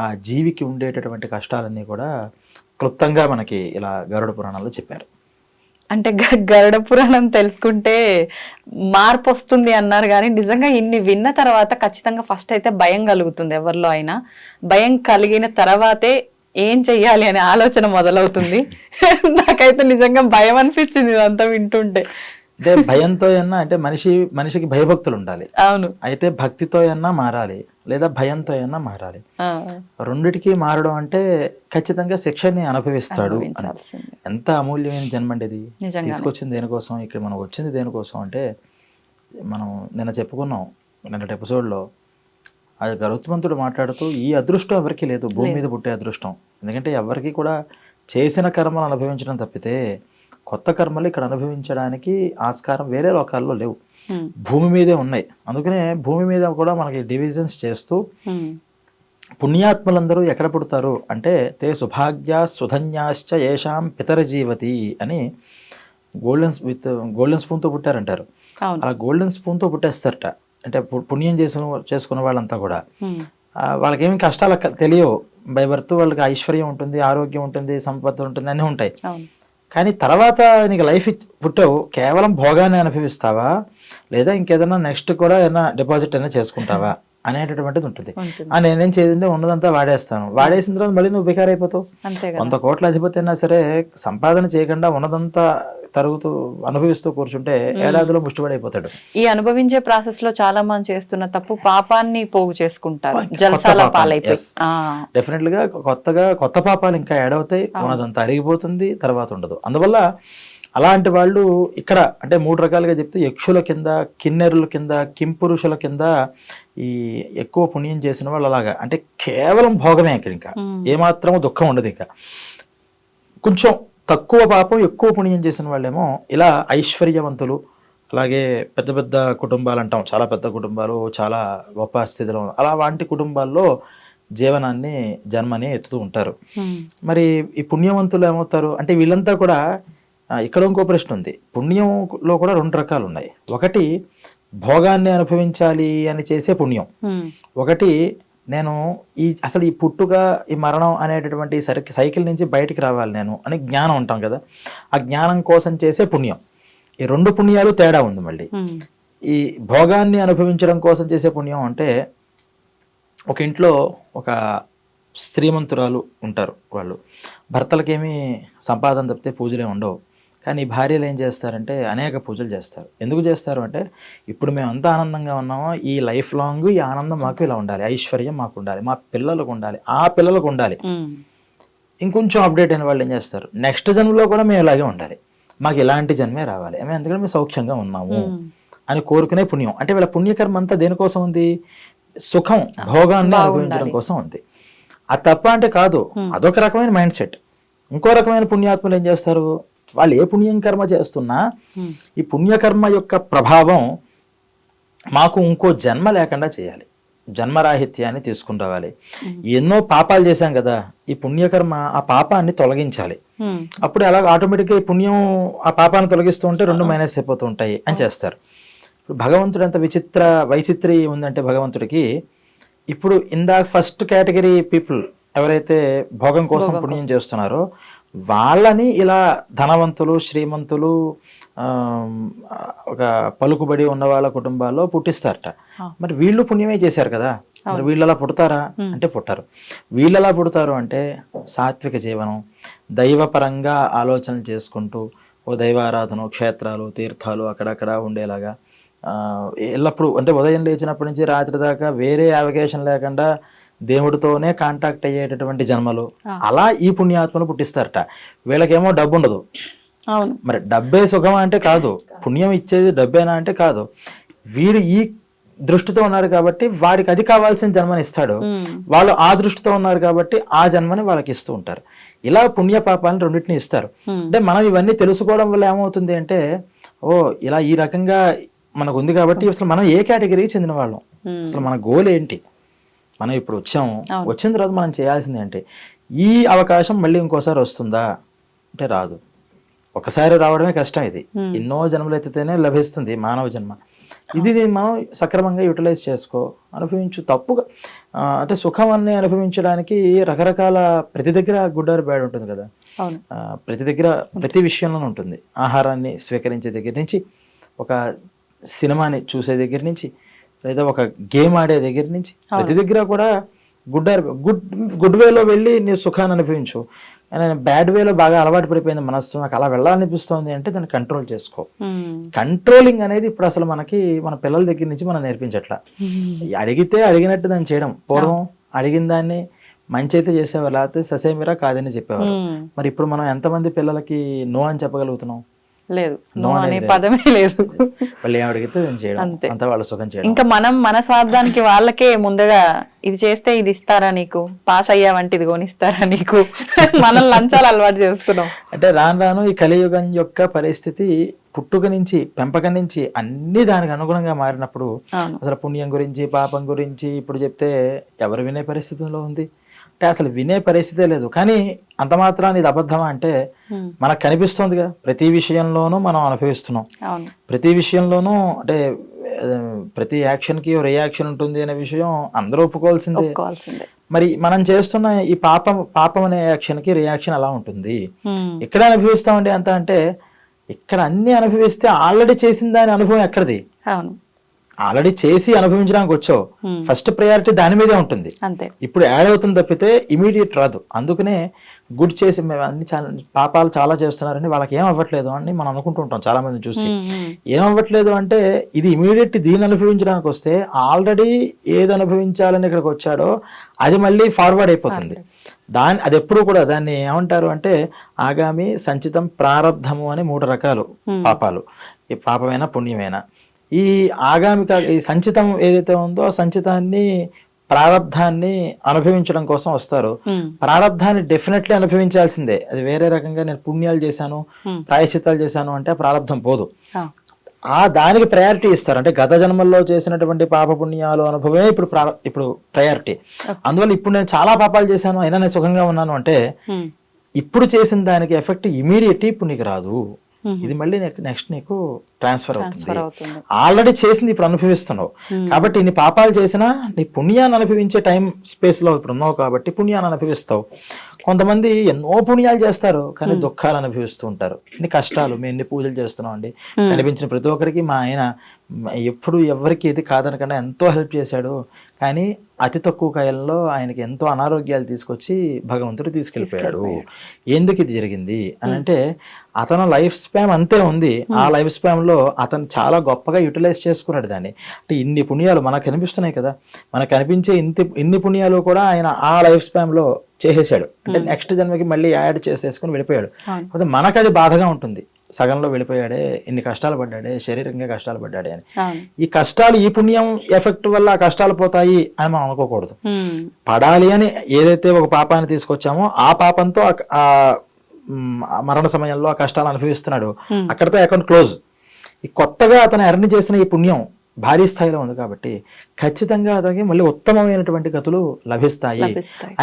ఆ జీవికి ఉండేటటువంటి కష్టాలన్నీ కూడా క్లుప్తంగా మనకి ఇలా గరుడ పురాణంలో చెప్పారు. అంటే గరుడ పురాణం తెలుసుకుంటే మార్పు వస్తుంది అన్నారు, కానీ నిజంగా ఇన్ని విన్న తర్వాత ఖచ్చితంగా ఫస్ట్ అయితే భయం కలుగుతుంది. ఎవరిలో అయినా భయం కలిగిన తర్వాతే ఏం చెయ్యాలి అనే ఆలోచన మొదలవుతుంది. నాకైతే నిజంగా భయం అనిపించింది ఇదంతా వింటుంటే. అంటే భయంతో అన్నా అంటే మనిషికి భయభక్తులు ఉండాలి. అవును. అయితే భక్తితో అన్నా మారాలి, లేదా భయంతో అన్నా మారాలి. రెండిటికి మారడం అంటే ఖచ్చితంగా శిక్షని అనుభవిస్తాడు. ఎంత అమూల్యమైన జన్మ అండి ఇది. తీసుకొచ్చింది దేనికోసం, ఇక్కడ మనం వచ్చింది దేనికోసం అంటే, మనం నిన్న చెప్పుకున్నాం నిన్నటి ఎపిసోడ్లో, అది గరుత్మంతుడు మాట్లాడుతూ ఈ అదృష్టం ఎవరికి లేదు, భూమి మీద పుట్టే అదృష్టం. ఎందుకంటే ఎవరికి కూడా చేసిన కర్మలు అనుభవించడం తప్పితే కొత్త కర్మలు ఇక్కడ అనుభవించడానికి ఆస్కారం వేరే లోకాల్లో లేవు, భూమి మీదే ఉన్నాయి. అందుకనే భూమి మీద కూడా మనకి డివిజన్స్ చేస్తూ పుణ్యాత్ములందరూ ఎక్కడ పుడతారు అంటే, తే సుభాగ్యా సుధన్యాశ్చ ఏషాం పితర జీవతి అని గోల్డెన్ స్పూన్తో పుట్టారంటారు. అలా గోల్డెన్ స్పూన్తో పుట్టేస్తారట. అంటే పుణ్యం చేసుకున్న వాళ్ళంతా కూడా వాళ్ళకేమి కష్టాలు తెలియవు. బై బర్త్ వాళ్ళకి ఐశ్వర్యం ఉంటుంది, ఆరోగ్యం ఉంటుంది, సంపద ఉంటుంది, అన్నీ ఉంటాయి. కానీ తర్వాత నీకు లైఫ్ పుట్టావు, కేవలం భోగాన్ని అనుభవిస్తావా లేదా ఇంకేదైనా నెక్స్ట్ కూడా ఏదైనా డిపాజిట్ అయినా చేసుకుంటావా అనేటటువంటిది ఉంటుంది. నేనేం చేయండి ఉన్నదంతా వాడేసిన తర్వాత మళ్ళీ నువ్వు బేకార్ అయిపోతావు. 100 కోట్ల అధిపతి అయినా సరే సంపాదన చేయకుండా ఉన్నదంతా తరుగుతూ అనుభవిస్తూ కూర్చుంటే ఏడాదిలో ముష్టిపడైపోతాడు. ఈ అనుభవించే ప్రాసెస్ లో చాలా మంది చేస్తున్న తప్పు పాపాన్ని పోగు చేసుకుంటారు, జల్సాల పాలైపోయి. డెఫినెట్ గా కొత్త పాపాలు ఇంకా యాడ్ అవుతాయి, ఉన్నదంతా అరిగిపోతుంది, తర్వాత ఉండదు. అందువల్ల అలాంటి వాళ్ళు ఇక్కడ అంటే 3 రకాలుగా చెప్తూ, యక్షుల కింద, కిన్నెరుల కింద, కింపురుషుల కింద ఈ ఎక్కువ పుణ్యం చేసిన వాళ్ళు అలాగా అంటే కేవలం భోగమే. ఇక్కడ ఇంకా ఏమాత్రమూ దుఃఖం ఉండదు. ఇంకా కొంచెం తక్కువ పాపం ఎక్కువ పుణ్యం చేసిన వాళ్ళేమో ఇలా ఐశ్వర్యవంతులు, అలాగే పెద్ద పెద్ద కుటుంబాలు అంటాం, చాలా పెద్ద కుటుంబాలు, చాలా గొప్ప స్థితిలో అలా వాంటి కుటుంబాల్లో జీవనాన్ని జన్మని ఎత్తుతూ ఉంటారు. మరి ఈ పుణ్యవంతులు ఏమవుతారు అంటే, వీళ్ళంతా కూడా ఇక్కడ ఇంకో ప్రశ్న ఉంది. పుణ్యంలో కూడా 2 రకాలు ఉన్నాయి. ఒకటి భోగాన్ని అనుభవించాలి అని చేసే పుణ్యం, ఒకటి నేను అసలు ఈ పుట్టుక, ఈ మరణం అనేటటువంటి సైకిల్ నుంచి బయటికి రావాలి నేను అని జ్ఞానం ఉంటాం కదా, ఆ జ్ఞానం కోసం చేసే పుణ్యం. ఈ 2 పుణ్యాలు తేడా ఉంది. మళ్ళీ ఈ భోగాన్ని అనుభవించడం కోసం చేసే పుణ్యం అంటే, ఒక ఇంట్లో ఒక శ్రీమంతురాలు ఉంటారు, వాళ్ళు భర్తలకేమీ సంపాదన తప్పితే పూజలే ఉండవు. కానీ భార్యలు ఏం చేస్తారంటే అనేక పూజలు చేస్తారు. ఎందుకు చేస్తారు అంటే, ఇప్పుడు మేము అంత ఆనందంగా ఉన్నామో ఈ లైఫ్ లాంగ్ ఈ ఆనందం మాకు ఇలా ఉండాలి, ఐశ్వర్యం మాకు ఉండాలి, మా పిల్లలకు ఉండాలి, ఆ పిల్లలకు ఉండాలి. ఇంకొంచెం అప్డేట్ అయిన వాళ్ళు ఏం చేస్తారు, నెక్స్ట్ జన్మలో కూడా మేము ఇలాగే ఉండాలి, మాకు ఇలాంటి జన్మే రావాలి, మేము ఎందుకంటే మేము సౌఖ్యంగా ఉన్నాము అని కోరుకునే పుణ్యం. అంటే వీళ్ళ పుణ్యకర్మ అంతా దేనికోసం ఉంది, సుఖం, భోగాన్ని అనుభవించడం కోసం ఉంది. అది తప్ప అంటే కాదు, అదొక రకమైన మైండ్ సెట్. ఇంకో రకమైన పుణ్యాత్ములు ఏం చేస్తారు, వాళ్ళు ఏ పుణ్యం కర్మ చేస్తున్నా ఈ పుణ్యకర్మ యొక్క ప్రభావం మాకు ఇంకో జన్మ లేకుండా చేయాలి, జన్మరాహిత్యాన్ని తీసుకుని రావాలి. ఎన్నో పాపాలు చేశాం కదా, ఈ పుణ్యకర్మ ఆ పాపాన్ని తొలగించాలి. అప్పుడు అలా ఆటోమేటిక్గా ఈ పుణ్యం ఆ పాపాన్ని తొలగిస్తూ ఉంటే 2 మైనస్ అయిపోతూ ఉంటాయి అని చేస్తారు. ఇప్పుడు భగవంతుడు ఎంత వైచిత్రి ఉందంటే భగవంతుడికి, ఇప్పుడు ఇందాక ఫస్ట్ కేటగిరీ పీపుల్ ఎవరైతే భోగం కోసం పుణ్యం చేస్తున్నారో వాళ్ళని ఇలా ధనవంతులు, శ్రీమంతులు, ఒక పలుకుబడి ఉన్న వాళ్ళ కుటుంబాల్లో పుట్టిస్తారట. మరి వీళ్ళు పుణ్యమే చేశారు కదా, మరి వీళ్ళలా పుడతారా అంటే పుట్టారు. వీళ్ళలా పుడతారు అంటే సాత్విక జీవనం, దైవపరంగా ఆలోచనలు చేసుకుంటూ, ఓ దైవారాధన, క్షేత్రాలు, తీర్థాలు అక్కడక్కడ ఉండేలాగా, ఎల్లప్పుడూ అంటే ఉదయం లేచినప్పటి నుంచి రాత్రి దాకా వేరే అవకేషన్ లేకుండా దేవుడితోనే కాంటాక్ట్ అయ్యేటటువంటి జన్మలు, అలా ఈ పుణ్యాత్మను పుట్టిస్తారట. వీళ్ళకేమో డబ్బు ఉండదు. మరి డబ్బే సుఖం అంటే కాదు, పుణ్యం ఇచ్చేది డబ్బేనా అంటే కాదు. వీడు ఈ దృష్టితో ఉన్నాడు కాబట్టి వాడికి అది కావాల్సిన జన్మని ఇస్తాడు, వాళ్ళు ఆ దృష్టితో ఉన్నారు కాబట్టి ఆ జన్మని వాళ్ళకి ఇస్తూ ఉంటారు. ఇలా పుణ్య పాపాలను రెండింటిని ఇస్తారు. అంటే మనం ఇవన్నీ తెలుసుకోవడం వల్ల ఏమవుతుంది అంటే, ఓ ఇలా ఈ రకంగా మనకు ఉంది కాబట్టి అసలు మనం ఏ కేటగిరీకి చెందిన వాళ్ళం, అసలు మన గోల్ ఏంటి, మనం ఇప్పుడు వచ్చిన తర్వాత మనం చేయాల్సింది ఏంటి, ఈ అవకాశం మళ్ళీ ఇంకోసారి వస్తుందా అంటే రాదు. ఒకసారి రావడమే కష్టం. ఇది ఎన్నో జన్మలు ఎత్తితేనే లభిస్తుంది మానవ జన్మ. ఇది మనం సక్రమంగా యూటిలైజ్ చేసుకో, అనుభవించు. తప్పుగా అంటే సుఖాన్ని అనుభవించడానికి రకరకాల, ప్రతి దగ్గర గుడ్ ఆర్ బ్యాడ్ ఉంటుంది కదా, ప్రతి దగ్గర ప్రతి విషయంలోనూ ఉంటుంది. ఆహారాన్ని స్వీకరించే దగ్గర నుంచి, ఒక సినిమాని చూసే దగ్గర నుంచి, లేదా ఒక గేమ్ ఆడే దగ్గర నుంచి, ప్రతి దగ్గర కూడా గుడ్ వేలో వెళ్ళి నీ సుఖాన్ని అనుభవించు. బ్యాడ్ వేలో బాగా అలవాటు పడిపోయింది మనస్సు, నాకు అలా వెళ్ళాలనిపిస్తుంది అంటే దాన్ని కంట్రోల్ చేసుకో. కంట్రోలింగ్ అనేది ఇప్పుడు అసలు మనకి మన పిల్లల దగ్గర నుంచి మనం నేర్పించట్లా. అడిగితే అడిగినట్టు దాన్ని చేయడం. పూర్వం అడిగిన దాన్ని మంచి అయితే చేసేవారు, లేకపోతే ససేమిరా కాదని చెప్పేవారు. మరి ఇప్పుడు మనం ఎంతమంది పిల్లలకి నో అని చెప్పగలుగుతున్నాం? లేదు, నో అనే పదమే లేదు. వాళ్ళు ఏం అడిగితే నేను చేయడం, అంతా వాళ్ళ సుఖం చేయడం. ఇంకా మనం మన స్వార్థానికి వాళ్ళకే ముందుగా ఇది చేస్తే ఇది ఇస్తారా నీకు, పాస్ అయ్యావంటే ఇది కొనిస్తారా నీకు, మనం లంచాలు అలవాటు చేస్తున్నాం. అంటే రాను రాను ఈ కలియుగం యొక్క పరిస్థితి పుట్టుక నుంచి పెంపకం నుంచి అన్ని దానికి అనుగుణంగా మారినప్పుడు అసలు పుణ్యం గురించి పాపం గురించి ఇప్పుడు చెప్తే ఎవరు వినే పరిస్థితిలో ఉంది? అంటే అసలు వినే పరిస్థితే లేదు. కానీ అంత మాత్రాన్ని ఇది అబద్ధమా అంటే మనకు కనిపిస్తుందిగా, ప్రతి విషయంలోనూ మనం అనుభవిస్తున్నాం. ప్రతి విషయంలోనూ అంటే ప్రతి యాక్షన్ కి రియాక్షన్ ఉంటుంది అనే విషయం అందరూ ఒప్పుకోవాల్సిందే. మరి మనం చేస్తున్న ఈ పాపం అనే యాక్షన్ కి రియాక్షన్ ఎలా ఉంటుంది? ఎక్కడ అనుభవిస్తామండి అంత అంటే, ఇక్కడ అన్ని అనుభవిస్తే ఆల్రెడీ చేసిన దాని అనుభవం ఎక్కడిది? ఆల్రెడీ చేసి అనుభవించడానికి వచ్చావు, ఫస్ట్ ప్రయారిటీ దాని మీదే ఉంటుంది. ఇప్పుడు యాడ్ అవుతుంది తప్పితే ఇమీడియట్ రాదు. అందుకనే గుడ్ చేసి మేము అన్ని పాపాలు చాలా చేస్తున్నారని వాళ్ళకి ఏం అవ్వట్లేదు అని మనం అనుకుంటూ ఉంటాం చాలా మందిని చూసి. ఏం అవ్వట్లేదు అంటే ఇది ఇమీడియట్ దీన్ని అనుభవించడానికి వస్తే ఆల్రెడీ ఏది అనుభవించాలని ఇక్కడికి వచ్చాడో అది మళ్ళీ ఫార్వర్డ్ అయిపోతుంది. అది ఎప్పుడు కూడా దాన్ని ఏమంటారు అంటే ఆగామి, సంచితం, ప్రారబ్ధము అని 3 రకాలు పాపాలు. ఈ పాపమైనా పుణ్యమైనా ఈ ఆగామిక ఈ సంచితం ఏదైతే ఉందో ఆ సంచితాన్ని ప్రారబ్ధాన్ని అనుభవించడం కోసం వస్తారు. ప్రారబ్ధాన్ని డెఫినెట్లీ అనుభవించాల్సిందే. అది వేరే రకంగా నేను పుణ్యాలు చేశాను, ప్రాయశ్చిత్తాలు చేశాను అంటే ప్రారబ్ధం పోదు. దానికి ప్రయారిటీ ఇస్తారు. అంటే గత జన్మల్లో చేసినటువంటి పాప పుణ్యాలు అనుభవమే ఇప్పుడు ప్రయారిటీ. అందువల్ల ఇప్పుడు నేను చాలా పాపాలు చేశాను అయినా నేను సుఖంగా ఉన్నాను అంటే ఇప్పుడు చేసిన దానికి ఎఫెక్ట్ ఇమీడియట్ ఇప్పుడు నీకు రాదు. ఇది మళ్ళీ నెక్స్ట్ నీకు ట్రాన్స్ఫర్ అవుతుంది. ఆల్రెడీ చేసింది ఇప్పుడు అనుభవిస్తున్నావు కాబట్టి ఇన్ని పాపాలు చేసినా నీ పుణ్యాన్ని అనుభవించే టైం స్పేస్ లో ఇప్పుడు ఉన్నావు కాబట్టి పుణ్యాన్ని అనుభవిస్తావు. కొంతమంది ఎన్నో పుణ్యాలు చేస్తారు కానీ దుఃఖాలు అనుభవిస్తూ ఉంటారు. ఇన్ని కష్టాలు, మేము ఎన్ని పూజలు చేస్తున్నాం అండి, కనిపించిన ప్రతి ఒక్కరికి మా ఆయన ఎప్పుడు ఎవరికి ఇది కాదనకుండా ఎంతో హెల్ప్ చేశాడు. కానీ అతి తక్కువ కాలంలో ఆయనకి ఎంతో అనారోగ్యాలు తీసుకొచ్చి భగవంతుడు తీసుకెళ్ళిపోయాడు. ఎందుకు ఇది జరిగింది అని అంటే అతను లైఫ్ స్పాన్ అంతే ఉంది. ఆ లైఫ్ స్పాన్ లో అతను చాలా గొప్పగా యూటిలైజ్ చేసుకున్నాడు దాన్ని. అంటే ఇన్ని పుణ్యాలు మనకు కనిపిస్తున్నాయి కదా, మనకు కనిపించే ఇన్ని పుణ్యాలు కూడా ఆయన ఆ లైఫ్ స్పాన్ లో చేసేసాడు. అంటే నెక్స్ట్ జన్మకి మళ్ళీ యాడ్ చేసేసుకుని వెళ్ళిపోయాడు. మనకు అది బాధగా ఉంటుంది, సగంలో వెళ్ళిపోయాడే, ఇన్ని కష్టాలు పడ్డాడే, శారీరకంగా కష్టాలు పడ్డాడే అని. ఈ కష్టాలు ఈ పుణ్యం ఎఫెక్ట్ వల్ల ఆ కష్టాలు పోతాయి అని మనం అనుకోకూడదు. పడాలి అని ఏదైతే ఒక పాపాన్ని తీసుకొచ్చామో ఆ పాపంతో ఆ మరణ సమయంలో ఆ కష్టాలు అనుభవిస్తున్నాడు, అక్కడితో అకౌంట్ క్లోజ్. ఈ కొత్తగా అతను ఎర్న్ చేసిన ఈ పుణ్యం భారీ స్థాయిలో ఉంది కాబట్టి ఖచ్చితంగా అతనికి మళ్ళీ ఉత్తమమైనటువంటి గతులు లభిస్తాయి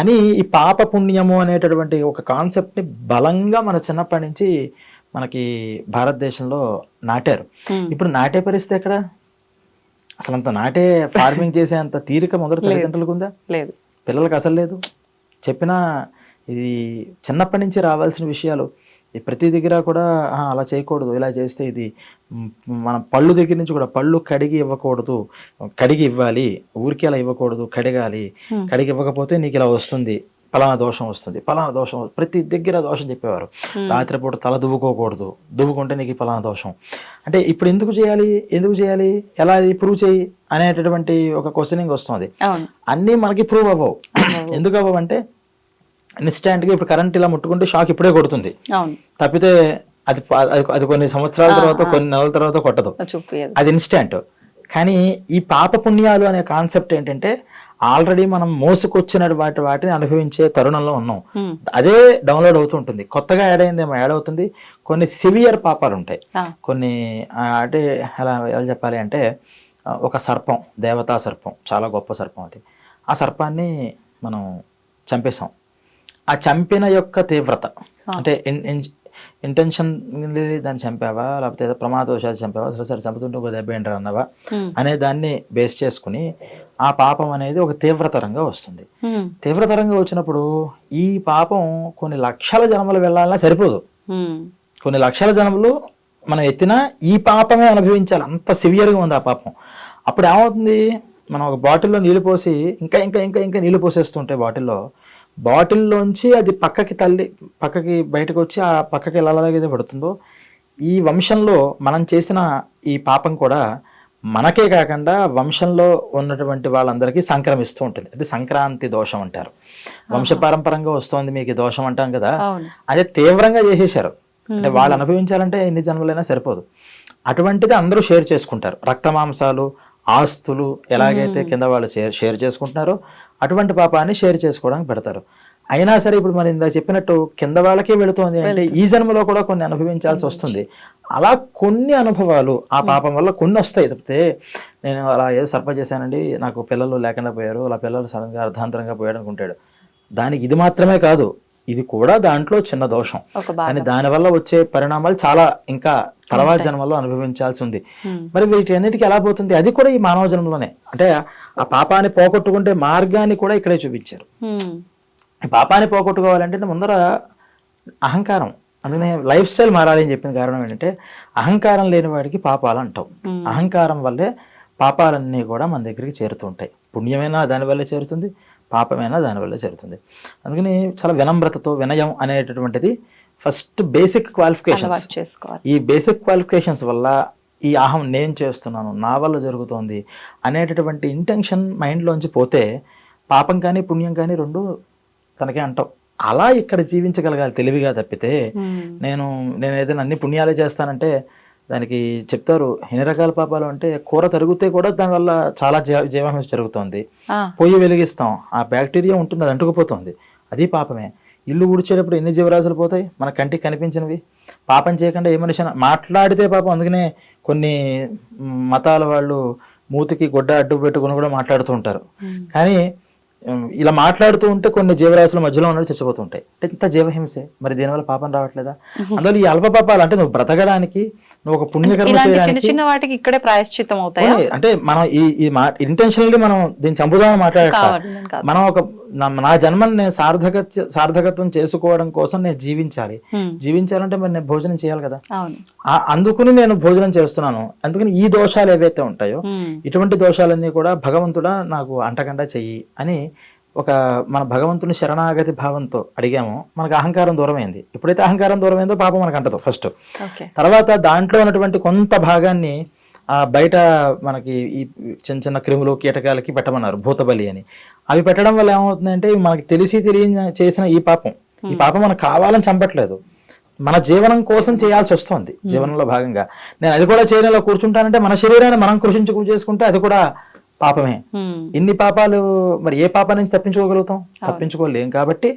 అని ఈ పాప పుణ్యము అనేటటువంటి ఒక కాన్సెప్ట్ ని బలంగా మన చిన్నప్పటి నుంచి మనకి భారతదేశంలో నాటారు. ఇప్పుడు నాటే పరిస్థితి ఎక్కడ? అసలు అంత నాటే ఫార్మింగ్ చేసే అంత తీరిక మొదటి తల్లిదండ్రులకు ఉందా? లేదు, పిల్లలకు అసలు లేదు. చెప్పినా ఇది చిన్నప్పటి నుంచి రావాల్సిన విషయాలు. ప్రతి దగ్గర కూడా అలా చేయకూడదు, ఇలా చేస్తే ఇది మన పళ్ళు దగ్గర నుంచి కూడా పళ్ళు కడిగి ఇవ్వకూడదు, కడిగి ఇవ్వాలి, ఊరికి అలా ఇవ్వకూడదు, కడగాలి, కడిగి ఇవ్వకపోతే నీకు ఇలా వస్తుంది, ఫలానా దోషం వస్తుంది, ఫలానా దోషం, ప్రతి దగ్గర దోషం చెప్పేవారు. రాత్రిపూట తల దువ్వుకోకూడదు, దువ్వుకుంటే నీకు ఫలానా దోషం. అంటే ఇప్పుడు ఎందుకు చేయాలి, ఎలా ప్రూవ్ చేయి అనేటటువంటి ఒక క్వశ్చనింగ్ వస్తుంది. అన్నీ మనకి ప్రూవ్ అవ్వవు. ఎందుకు అవ్వవు అంటే ఇన్స్టాంట్ గా ఇప్పుడు కరెంట్ ఇలా ముట్టుకుంటే షాక్ ఇప్పుడే కొడుతుంది తప్పితే అది అది కొన్ని సంవత్సరాల తర్వాత కొన్ని నెలల తర్వాత కొట్టదు, అది ఇన్స్టాంట్. కానీ ఈ పాప పుణ్యాలు అనే కాన్సెప్ట్ ఏంటంటే ఆల్రెడీ మనం మోసుకొచ్చిన వాటిని అనుభవించే తరుణంలో ఉన్నాం. అదే డౌన్లోడ్ అవుతూ ఉంటుంది. కొత్తగా యాడ్ అవుతుంది. కొన్ని సివియర్ పాపాలు ఉంటాయి, కొన్ని అంటే ఎలా చెప్పాలి అంటే ఒక సర్పం, దేవతా సర్పం, చాలా గొప్ప సర్పం అది. ఆ సర్పాన్ని మనం చంపేసాం. ఆ చంపిన యొక్క తీవ్రత అంటే ఇంటెన్షన్ దాన్ని చంపావా, లేకపోతే ఏదో ప్రమాదవశాలు చంపావా, సరే చంపుతుంటే ఒక దెబ్బ ఏంటారు అన్నవా అనే దాన్ని బేస్ చేసుకుని ఆ పాపం అనేది ఒక తీవ్రతరంగా వస్తుంది. తీవ్రతరంగా వచ్చినప్పుడు ఈ పాపం కొన్ని లక్షల జన్మలు వెళ్ళాలన్నా సరిపోదు. కొన్ని లక్షల జన్మలు మనం ఎత్తినా ఈ పాపమే అనుభవించాలి, అంత సివియర్గా ఉంది ఆ పాపం. అప్పుడు ఏమవుతుంది, మనం ఒక బాటిల్లో నీళ్ళు పోసి ఇంకా ఇంకా ఇంకా ఇంకా నీళ్ళు పోసేస్తుంటే బాటిల్లోంచి అది పక్కకి బయటకు వచ్చి ఆ పక్కకి ఎలాగైతే పడుతుందో, ఈ వంశంలో మనం చేసిన ఈ పాపం కూడా మనకే కాకుండా వంశంలో ఉన్నటువంటి వాళ్ళందరికీ సంక్రమిస్తూ ఉంటుంది. అది సంక్రాంతి దోషం అంటారు. వంశపారంపరంగా వస్తోంది మీకు ఈ దోషం అంటాం కదా, అదే తీవ్రంగా చేసేశారు. అంటే వాళ్ళు అనుభవించాలంటే ఎన్ని జన్మలైనా సరిపోదు. అటువంటిది అందరూ షేర్ చేసుకుంటారు. రక్త మాంసాలు, ఆస్తులు ఎలాగైతే కింద వాళ్ళు షేర్ చేసుకుంటున్నారో అటువంటి పాపాన్ని షేర్ చేసుకోవడానికి పెడతారు. అయినా సరే ఇప్పుడు మనం ఇందాక చెప్పినట్టు కింద వాళ్ళకే వెళుతోంది అంటే ఈ జన్మలో కూడా కొన్ని అనుభవించాల్సి వస్తుంది. అలా కొన్ని అనుభవాలు ఆ పాపం వల్ల కొన్ని వస్తాయి. తప్పితే నేను అలా ఏదో సర్ప చేశానండి, నాకు పిల్లలు లేకుండా పోయారు, అలా పిల్లలు సడన్గా అర్ధాంతరంగా పోయాడు అనుకుంటాడు. దానికి ఇది మాత్రమే కాదు, ఇది కూడా దాంట్లో చిన్న దోషం. కానీ దానివల్ల వచ్చే పరిణామాలు చాలా ఇంకా తర్వాత జన్మలో అనుభవించాల్సి ఉంది. మరి వీటి అన్నిటికీ ఎలా పోతుంది? అది కూడా ఈ మానవ జన్మలోనే. అంటే ఆ పాపాన్ని పోగొట్టుకుంటే మార్గాన్ని కూడా ఇక్కడే చూపించారు. ఈ పాపాన్ని పోగొట్టుకోవాలంటే ముందర అహంకారం, అందుకనే లైఫ్ స్టైల్ మారాలి అని చెప్పిన కారణం ఏంటంటే అహంకారం లేని వాడికి పాపాలు అంటాం. అహంకారం వల్లే పాపాలన్నీ కూడా మన దగ్గరికి చేరుతూ ఉంటాయి. పుణ్యమైనా దానివల్లే చేరుతుంది, పాపమైనా దానివల్లే చేరుతుంది. అందుకని చాలా వినమ్రతతో వినయం అనేటటువంటిది ఫస్ట్ బేసిక్ క్వాలిఫికేషన్స్. ఈ బేసిక్ క్వాలిఫికేషన్స్ వల్ల ఈ అహం నేను చేస్తున్నాను, నా వల్ల జరుగుతోంది అనేటటువంటి ఇంటెన్షన్ మైండ్లోంచి పోతే పాపం కానీ పుణ్యం కానీ రెండు తనకే అంటావు. అలా ఇక్కడ జీవించగలగాలి తెలివిగా. తప్పితే నేను ఏదైనా అన్ని పుణ్యాలే చేస్తానంటే దానికి చెప్తారు ఎన్ని రకాల పాపాలు అంటే కూర తరిగితే కూడా దానివల్ల చాలా జీవహింస జరుగుతుంది. పొయ్యి వెలిగిస్తాం, ఆ బ్యాక్టీరియా ఉంటుంది, అది అంటుకుపోతుంది, అది పాపమే. ఇల్లు ఊడ్చేటప్పుడు ఎన్ని జీవరాశులు పోతాయి మన కంటికి కనిపించినవి. పాపం చేయకుండా ఏ మనిషి మాట్లాడితే పాపం. అందుకనే కొన్ని మతాల వాళ్ళు మూతికి గొడ్డ అడ్డు పెట్టుకుని కూడా మాట్లాడుతూ ఉంటారు. కానీ ఇలా మాట్లాడుతూ ఉంటే కొన్ని జీవరాశుల మధ్యలో ఉన్నట్టు చచ్చిపోతుంటాయి. అంటే ఇంత జీవహింసే, మరి దీనివల్ల పాపం రావట్లేదా? అందువల్ల ఈ అల్ప పాపాలు అంటే నువ్వు బ్రతకడానికి, నువ్వు ఒక పుణ్యకర్మ చేయడానికి చిన్న వాటికి ఇక్కడే ప్రాయశ్చిత్తం అవుతాయి. అంటే మనం ఈ ఇంటెన్షనల్లీ మనం దీన్ని చంపుదామని మాట్లాడతాం. మనం ఒక నా జన్మని నేను సార్థకత్వం చేసుకోవడం కోసం నేను జీవించాలంటే మరి నేను భోజనం చేయాలి కదా. అందుకుని నేను భోజనం చేస్తున్నాను. అందుకని ఈ దోషాలు ఏవైతే ఉంటాయో ఇటువంటి దోషాలన్నీ కూడా భగవంతుడా నాకు అంటకుండా చెయ్యి అని ఒక మన భగవంతుని శరణాగతి భావంతో అడిగామో మనకు అహంకారం దూరమైంది. ఎప్పుడైతే అహంకారం దూరమైందో పాపం మనకు అంటదు ఫస్ట్. తర్వాత దాంట్లో ఉన్నటువంటి కొంత భాగాన్ని బయట మనకి ఈ చిన్న చిన్న క్రిములు కీటకాలకి పెట్టమన్నారు, భూతబలి అని. అవి పెట్టడం వల్ల ఏమవుతుందంటే మనకి తెలియని చేసిన ఈ పాపం మనకు కావాలని చంపట్లేదు, మన జీవనం కోసం చేయాల్సి వస్తుంది. జీవనంలో భాగంగా నేను అది కూడా చేయడంలో కూర్చుంటానంటే మన శరీరాన్ని మనం చేసుకుంటే అది కూడా పాపమే. ఇన్ని పాపాలు మరి ఏ పాపం నుంచి తప్పించుకోగలుగుతాం? తప్పించుకోలేం. కాబట్టి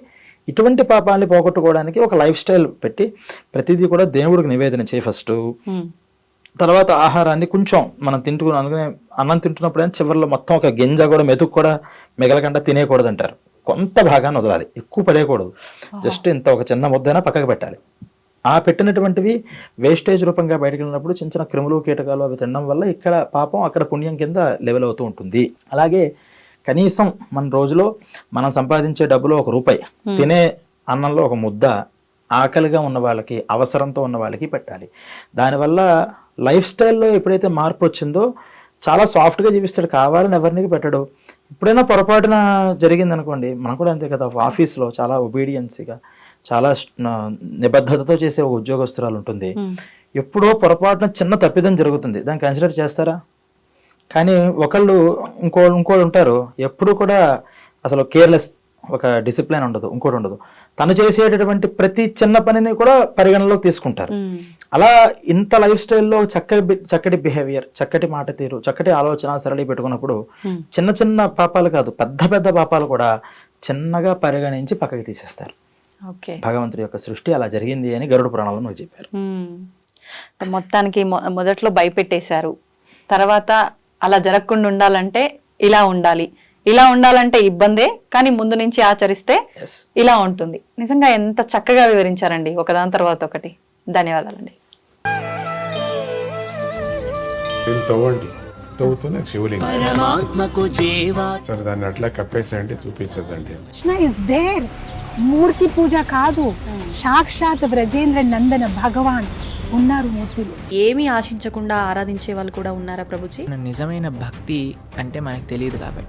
ఇటువంటి పాపాలని పోగొట్టుకోవడానికి ఒక లైఫ్ స్టైల్ పెట్టి ప్రతిదీ కూడా దేవుడికి నివేదన చేయి ఫస్ట్. తర్వాత ఆహారాన్ని కొంచెం మనం అందుకనే అన్నం తింటున్నప్పుడు చివరిలో మొత్తం ఒక గింజ కూడా మెతుకు కూడా మిగలకుండా తినేయకూడదు అంటారు. కొంత భాగాన్ని వదలాలి, ఎక్కువ పడేయకూడదు. జస్ట్ ఇంత ఒక చిన్న ముద్దైనా పక్కకు పెట్టాలి. ఆ పెట్టినటువంటివి వేస్టేజ్ రూపంగా బయటకు వెళ్ళినప్పుడు చిన్న చిన్న క్రిములు కీటకాలు అవి తినడం వల్ల ఇక్కడ పాపం అక్కడ పుణ్యం కింద లెవెల్ అవుతూ ఉంటుంది. అలాగే కనీసం మన రోజులో మనం సంపాదించే డబ్బులో ₹1 తినే అన్నంలో ఒక ముద్ద ఆకలిగా ఉన్న వాళ్ళకి, అవసరంతో ఉన్న వాళ్ళకి పెట్టాలి. దానివల్ల లైఫ్ స్టైల్లో ఎప్పుడైతే మార్పు వచ్చిందో చాలా సాఫ్ట్గా జీవిస్తాడు, కావాలని ఎవరిని పెట్టడు. ఎప్పుడైనా పొరపాటున జరిగింది అనుకోండి, మనం కూడా అంతే కదా, ఆఫీస్లో చాలా ఒబీడియన్సీగా చాలా నిబద్ధతతో చేసే ఒక ఉద్యోగస్తురాలు ఉంటుంది. ఎప్పుడో పొరపాటున చిన్న తప్పిదం జరుగుతుంది, దాన్ని కన్సిడర్ చేస్తారా? కానీ ఇంకోళ్ళు ఉంటారు, ఎప్పుడు కూడా అసలు కేర్లెస్, ఒక డిసిప్లిన్ ఉండదు, ఇంకోటి ఉండదు. తను చేసేటటువంటి ప్రతి చిన్న పనిని కూడా పరిగణలోకి తీసుకుంటారు. అలా ఇంత లైఫ్ స్టైల్లో చక్కటి బిహేవియర్, చక్కటి మాట తీరు, చక్కటి ఆలోచన సరళి పెట్టుకున్నప్పుడు చిన్న చిన్న పాపాలు కాదు, పెద్ద పెద్ద పాపాలు కూడా చిన్నగా పరిగణించి పక్కకి తీసేస్తారు. భగవంతుడి యొక్క సృష్టి అలా జరిగింది అని గరుడ పురాణంలో మనకు చెప్పారు. మొత్తానికి మొదట్లో భయపెట్టేశారు, తర్వాత అలా జరగకుండా ఉండాలంటే ఇలా ఉండాలి, ఇలా ఉండాలంటే ఇబ్బందే, కానీ ముందు నుంచి ఆచరిస్తే ఇలా ఉంటుంది. నిజంగా ఎంత చక్కగా వివరించారండి, ఒకదాని తర్వాత ఒకటి. ధన్యవాదాలండి. తవ్వుతున్న శివలింగం సరే దాన్ని అట్లా కప్పేసేయండి, చూపించదండి. Krishna is there. మూర్తి పూజ కాదు, సాక్షాత్ బ్రజేంద్ర నందన భగవాన్ ఉన్నారు మూర్తులు. ఏమీ ఆశించకుండా ఆరాధించే వాళ్ళు కూడా ఉన్నారా ప్రభుజీ? నిజమైన భక్తి అంటే మనకు తెలియదు కాబట్టి